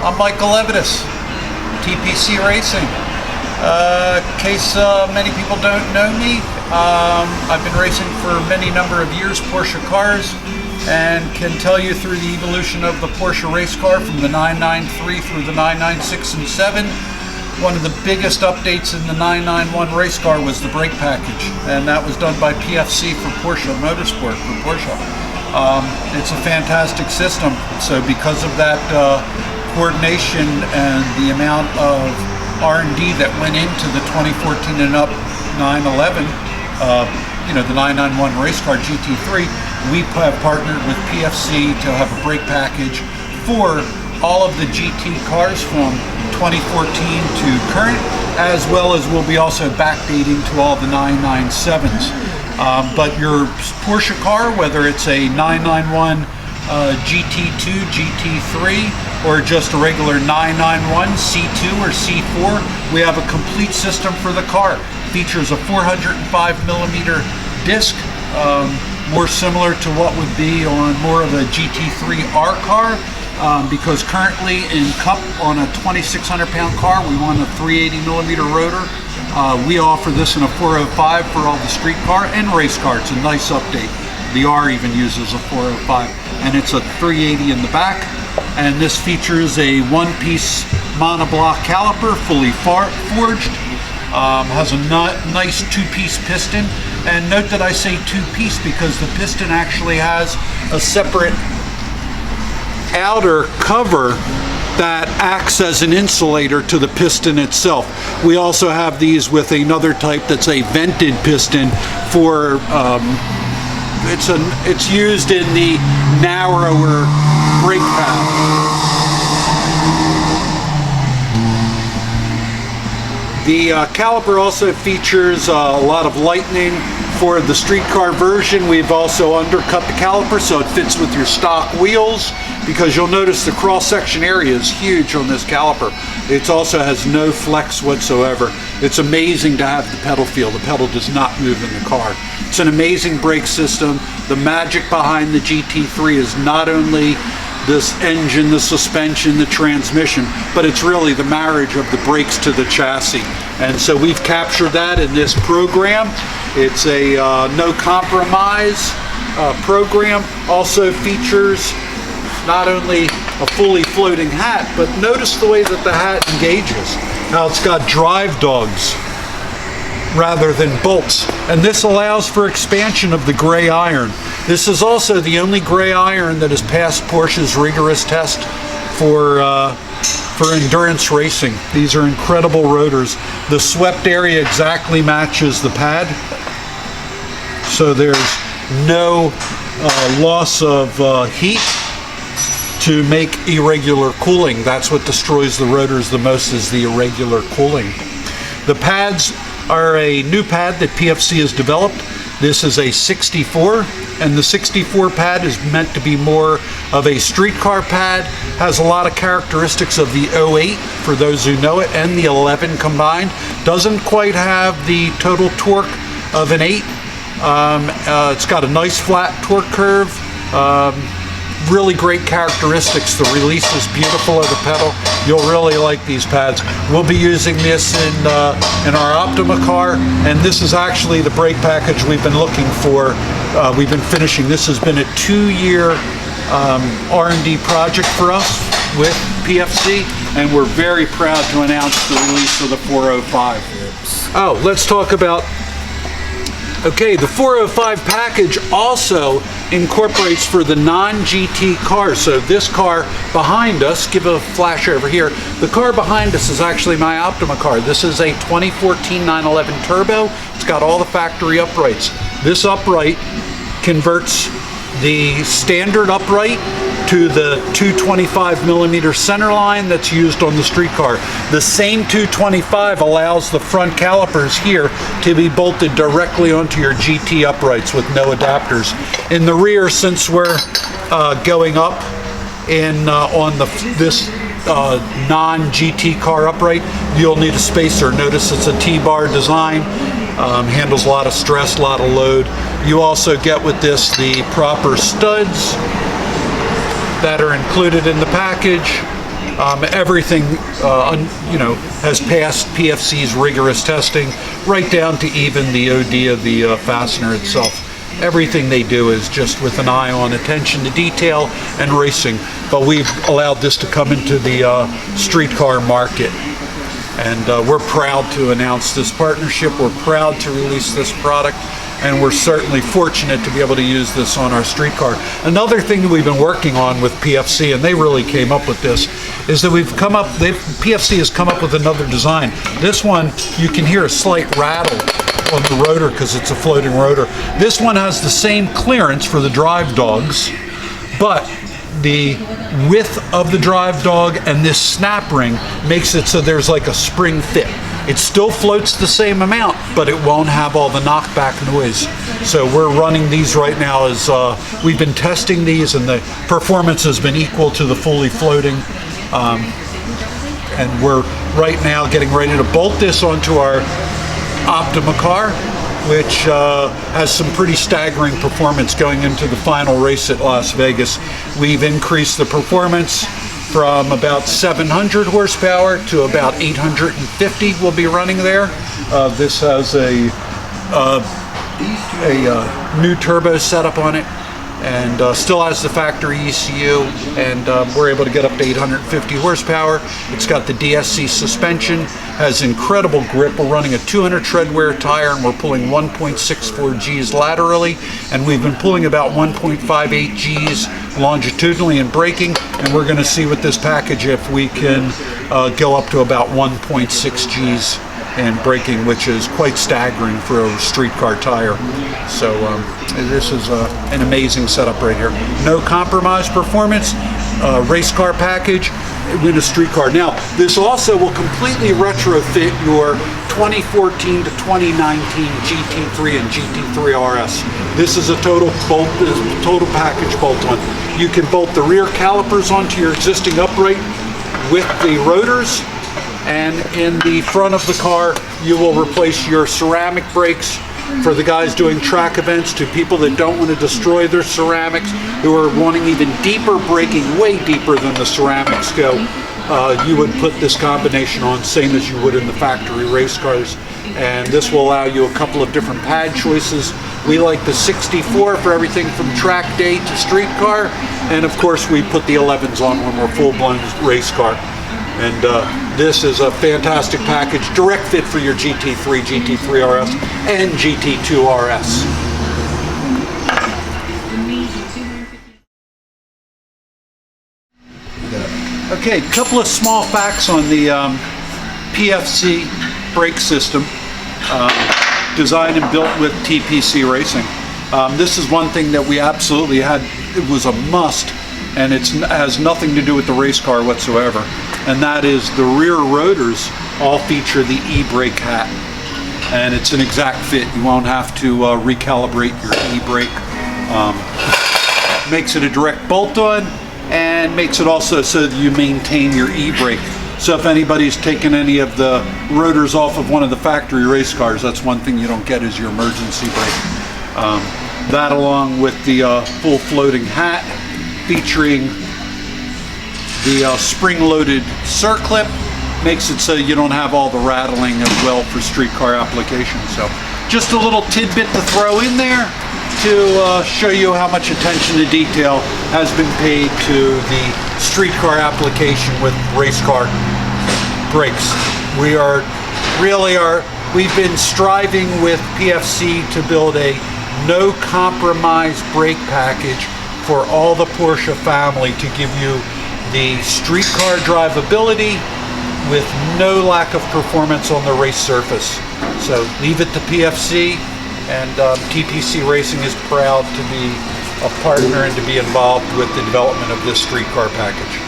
I'm Michael Levitas, TPC Racing. In case many people don't know me, I've been racing for many number of years, Porsche cars, and can tell you through the evolution of the Porsche race car from the 993 through the 996 and 7. One of the biggest updates in the 991 race car was the brake package, and that was done by PFC for Porsche Motorsport for Porsche. It's a fantastic system. So because of that coordination and the amount of R&D that went into the 2014 and up 911, the 991 race car GT3, we have partnered with PFC to have a brake package for all of the GT cars from 2014 to current, as well as we'll be also backdating to all the 997s. But your Porsche car, whether it's a 991 GT2, GT3, or just a regular 991 C2 or C4, we have a complete system for the car. Features a 405 millimeter disc, more similar to what would be on more of a GT3 R car. Because currently in Cup on a 2,600 pound car, we want a 380 millimeter rotor. We offer this in a 405 for all the street car and race car. It's a nice update. The R even uses a 405, and it's a 380 in the back. And this features a one-piece monoblock caliper, fully forged. Has a nice two-piece piston. And note that I say two-piece because the piston actually has a separate outer cover that acts as an insulator to the piston itself. We also have these with another type that's a vented piston for it's used in the narrower brake pad. The caliper also features a lot of lightning. For the street car version, we've also undercut the caliper so it fits with your stock wheels, because you'll notice the cross-section area is huge on this caliper. It also has no flex whatsoever. It's amazing to have the pedal feel. The pedal does not move in the car. It's an amazing brake system. The magic behind the GT3 is not only this engine, the suspension, the transmission, but it's really the marriage of the brakes to the chassis. And so we've captured that in this program. It's a no compromise program. Also features not only a fully floating hat, but notice the way that the hat engages. Now it's got drive dogs rather than bolts, and this allows for expansion of the gray iron. This is also the only gray iron that has passed Porsche's rigorous test for endurance racing. These are incredible rotors. The swept area exactly matches the pad, so there's no loss of heat to make irregular cooling. That's what destroys the rotors the most, is the irregular cooling. The pads are a new pad that PFC has developed. This is a 64, and the 64 pad is meant to be more of a street car pad. Has a lot of characteristics of the 08, for those who know it, and the 11 combined. Doesn't quite have the total torque of an 8. It's got a nice flat torque curve. Really great characteristics. The release is beautiful of the pedal. You'll really like these pads. We'll be using this in our Optima car, and this is actually the brake package we've been looking for. We've been finishing. This has been a 2-year R&D project for us with PFC, and we're very proud to announce the release of the 405. Oh, let's talk about. Okay, the 405 package also incorporates for the non-GT cars. So this car behind us, give a flash over here. The car behind us is actually my Optima car. This is a 2014 911 Turbo. It's got all the factory uprights. This upright converts the standard upright to the 225 millimeter center line that's used on the street car. The same 225 allows the front calipers here to be bolted directly onto your GT uprights with no adapters. In the rear, since we're going up in on this non-GT car upright, you'll need a spacer. Notice it's a T-bar design. Handles a lot of stress, a lot of load. You also get with this the proper studs that are included in the package. Everything, has passed PFC's rigorous testing, right down to even the OD of the fastener itself. Everything they do is just with an eye on attention to detail and racing. But we've allowed this to come into the street car market. And we're proud to announce this partnership. We're proud to release this product. And we're certainly fortunate to be able to use this on our street car. Another thing that we've been working on with PFC, and they really came up with this, is that PFC has come up with another design. This one, you can hear a slight rattle on the rotor because it's a floating rotor. This one has the same clearance for the drive dogs, but the width of the drive dog and this snap ring makes it so there's like a spring fit. It still floats the same amount, but it won't have all the knockback noise. So we're running these right now as we've been testing these, and the performance has been equal to the fully floating. And we're right now getting ready to bolt this onto our Optima car, which has some pretty staggering performance going into the final race at Las Vegas. We've increased the performance from about 700 horsepower to about 850 will be running there. This has a new turbo setup on it, and still has the factory ECU, and we're able to get up to 850 horsepower. It's got the DSC suspension, has incredible grip. We're running a 200 tread wear tire, and we're pulling 1.64 Gs laterally, and we've been pulling about 1.58 Gs longitudinally in braking, and we're going to see with this package if we can go up to about 1.6 Gs in braking, which is quite staggering for a street car tire. So this is an amazing setup right here. No compromise performance, race car package in a street car. Now, this also will completely retrofit your 2014 to 2019 GT3 and GT3 RS. This is a total package bolt-on. You can bolt the rear calipers onto your existing upright with the rotors, and in the front of the car you will replace your ceramic brakes for the guys doing track events, to people that don't want to destroy their ceramics, who are wanting even deeper braking, way deeper than the ceramics go. You would put this combination on, same as you would in the factory race cars, and this will allow you a couple of different pad choices. We like the 64 for everything from track day to street car, and of course we put the 11s on when we're full-blown race car. And this is a fantastic package, direct fit for your GT3, GT3 RS, and GT2 RS. Okay, a couple of small facts on the PFC brake system, designed and built with TPC Racing. This is one thing that we absolutely had, it was a must, and it has nothing to do with the race car whatsoever. And that is the rear rotors all feature the e-brake hat. And it's an exact fit. You won't have to recalibrate your e-brake. Makes it a direct bolt-on, and makes it also so that you maintain your e-brake. So if anybody's taken any of the rotors off of one of the factory race cars, that's one thing you don't get is your emergency brake. That, along with the full floating hat, featuring the spring-loaded circlip, makes it so you don't have all the rattling as well for street car applications. So just a little tidbit to throw in there to show you how much attention to detail has been paid to the street car application with race car brakes. We've been striving with PFC to build a no compromise brake package for all the Porsche family, to give you the street car drivability with no lack of performance on the race surface. So leave it to PFC, and TPC Racing is proud to be a partner and to be involved with the development of this street car package.